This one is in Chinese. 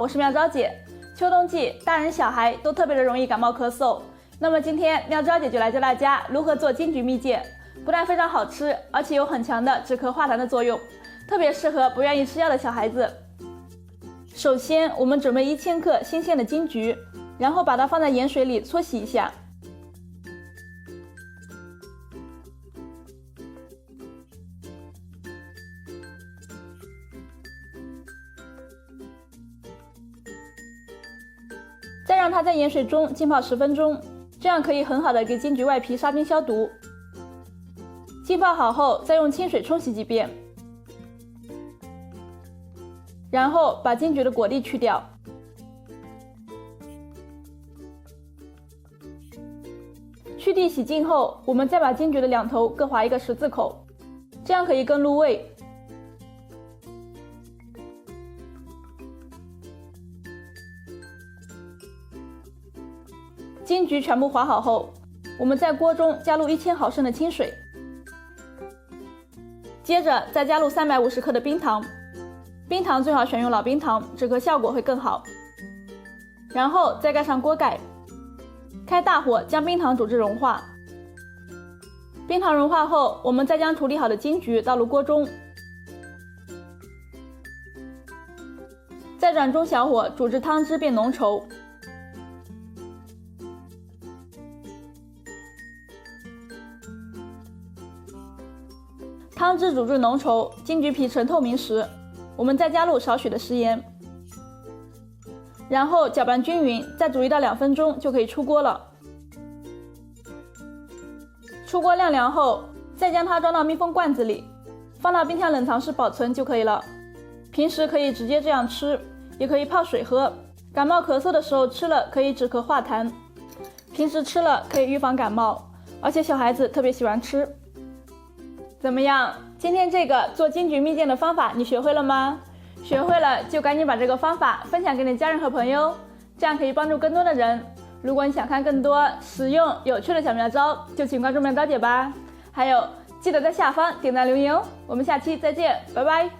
我是妙招姐。秋冬季，大人小孩都特别的容易感冒咳嗽。那么今天妙招姐就来教大家如何做金桔蜜饯，不但非常好吃，而且有很强的止咳化痰的作用，特别适合不愿意吃药的小孩子。首先，我们准备1000克新鲜的金桔，然后把它放在盐水里搓洗一下。再让它在盐水中浸泡10分钟，这样可以很好的给金桔外皮杀菌消毒。浸泡好后，再用清水冲洗几遍，然后把金桔的果粒去掉。去蒂洗净后，我们再把金桔的两头各划一个十字口，这样可以更入味。金桔全部划好后，我们在锅中加入1000毫升的清水，接着再加入350克的冰糖，冰糖最好选用老冰糖，止咳效果会更好。然后再盖上锅盖，开大火将冰糖煮至融化。冰糖融化后，我们再将处理好的金桔倒入锅中，再转中小火煮至汤汁变浓稠。汤汁煮至浓稠，金桔皮呈透明时，我们再加入少许的食盐，然后搅拌均匀，再煮1到2分钟就可以出锅了。出锅晾凉后，再将它装到密封罐子里，放到冰箱冷藏室保存就可以了。平时可以直接这样吃，也可以泡水喝。感冒咳嗽的时候吃了可以止咳化痰，平时吃了可以预防感冒，而且小孩子特别喜欢吃。怎么样？今天这个做金桔蜜饯的方法你学会了吗？学会了就赶紧把这个方法分享给你家人和朋友，这样可以帮助更多的人。如果你想看更多实用有趣的小妙招，就请关注妙招姐吧。还有记得在下方点赞留言哦。我们下期再见，拜拜。